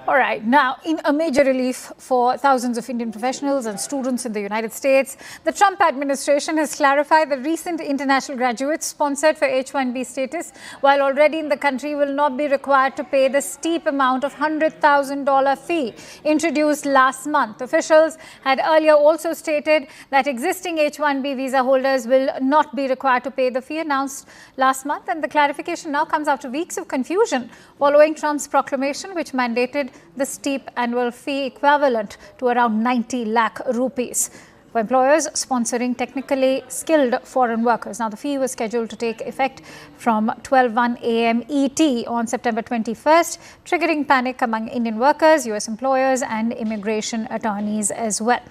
All right. Now, in a major relief for thousands of Indian professionals and students in the United States, the Trump administration has clarified that recent international graduates sponsored for H-1B status, while already in the country, will not be required to pay the steep amount of $100,000 fee introduced last month. Officials had earlier also stated that existing H-1B visa holders will not be required to pay the fee announced last month. And the clarification now comes after weeks of confusion following Trump's proclamation, which mandated the steep annual fee equivalent to around 90 lakh rupees for employers sponsoring technically skilled foreign workers. Now, the fee was scheduled to take effect from 12:01 a.m. ET on September 21st, triggering panic among Indian workers, U.S. employers and immigration attorneys as well.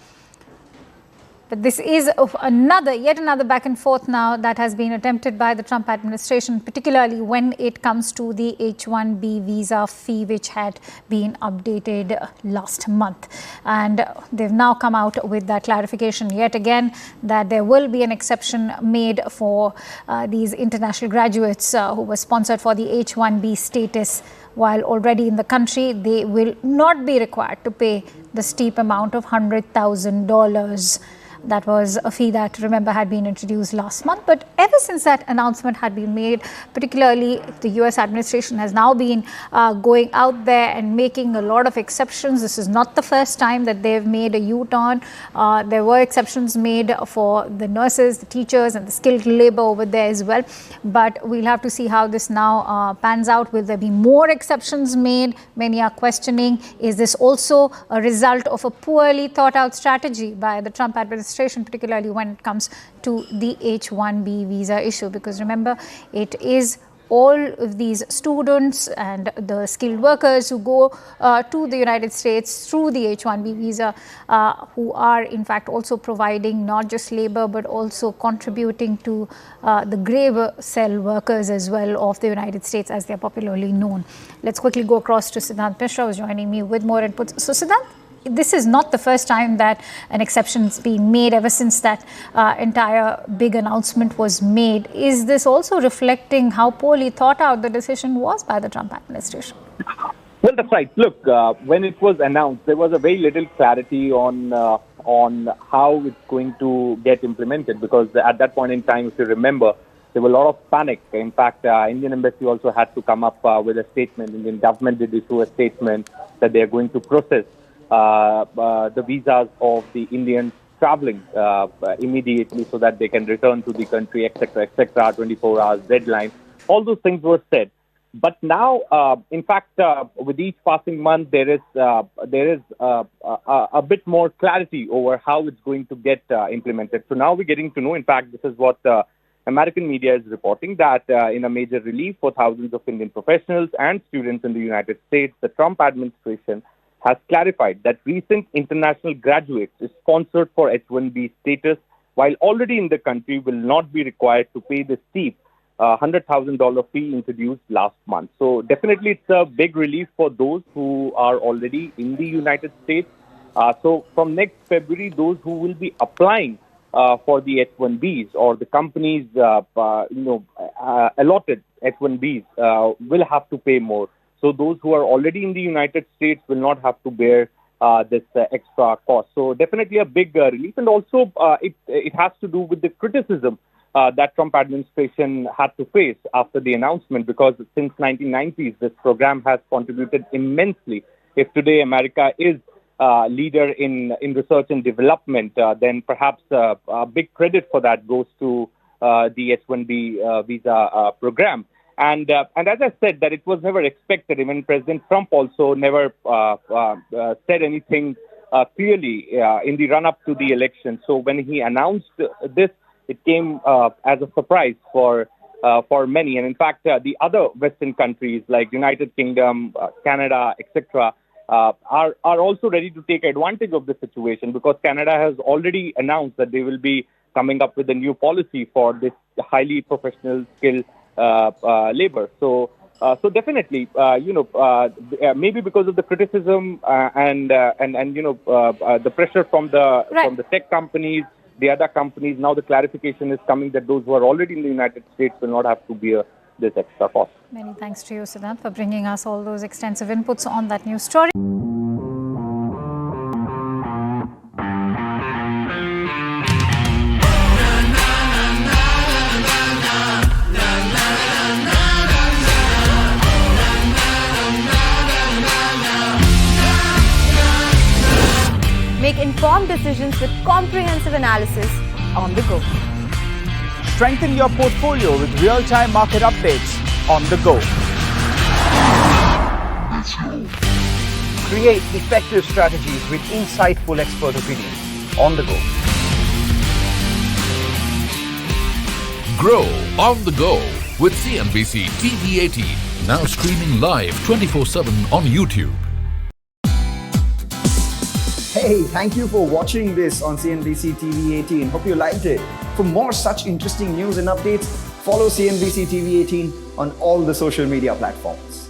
But this is yet another back and forth now that has been attempted by the Trump administration, particularly when it comes to the H-1B visa fee, which had been updated last month. And they've now come out with that clarification yet again that there will be an exception made for these international graduates who were sponsored for the H-1B status. While already in the country, they will not be required to pay the steep amount of $100,000. That was a fee that, remember, had been introduced last month. But ever since that announcement had been made, particularly the U.S. administration has now been going out there and making a lot of exceptions. This is not the first time that they've made a U-turn. There were exceptions made for the nurses, the teachers and the skilled labor over there as well. But we'll have to see how this now pans out. Will there be more exceptions made? Many are questioning, is this also a result of a poorly thought out strategy by the Trump administration, particularly when it comes to the H-1B visa issue? Because remember, it is all of these students and the skilled workers who go to the United States through the H-1B visa who are in fact also providing not just labor but also contributing to the grave cell workers as well of the United States, as they are popularly known. Let's quickly go across to Siddhant Mishra, who's joining me with more inputs. So Siddhant, this is not the first time that an exception has been made ever since that entire big announcement was made. Is this also reflecting how poorly thought out the decision was by the Trump administration? Well, that's right. Look, when it was announced, there was a very little clarity on how it's going to get implemented, because at that point in time, if you remember, there was a lot of panic. In fact, Indian embassy also had to come up with a statement. Indian government did issue a statement that they are going to process the visas of the Indians traveling immediately so that they can return to the country, etc., 24 hours deadline. All those things were said. But now, in fact, with each passing month, there is a bit more clarity over how it's going to get implemented. So now we're getting to know, in fact, this is what American media is reporting, that in a major relief for thousands of Indian professionals and students in the United States, the Trump administration has clarified that recent international graduates sponsored for H-1B status, while already in the country, will not be required to pay the steep $100,000 fee introduced last month. So definitely it's a big relief for those who are already in the United States. So from next February, those who will be applying for the H-1Bs, or the companies allotted H-1Bs will have to pay more. So those who are already in the United States will not have to bear this extra cost. So definitely a big relief. And also it has to do with the criticism that Trump administration had to face after the announcement, because since 1990s, this program has contributed immensely. If today America is leader in research and development, then perhaps a big credit for that goes to the H-1B visa program. And as I said, that it was never expected. Even President Trump also never said anything clearly in the run-up to the election. So when he announced this, it came as a surprise for many. And in fact, the other Western countries like United Kingdom, Canada, etc., are also ready to take advantage of the situation, because Canada has already announced that they will be coming up with a new policy for this highly professional skilled labor. So definitely, maybe because of the criticism and the pressure from the tech companies, the other companies, now the clarification is coming that those who are already in the United States will not have to bear this extra cost. Many thanks to you, Siddharth, for bringing us all those extensive inputs on that news story. Make informed decisions with comprehensive analysis on the go. Strengthen your portfolio with real-time market updates on the go. Create effective strategies with insightful expert opinions on the go. Grow on the go with CNBC-TV18, now streaming live 24/7 on YouTube. Hey, thank you for watching this on CNBC TV18. Hope you liked it. For more such interesting news and updates, follow CNBC TV18 on all the social media platforms.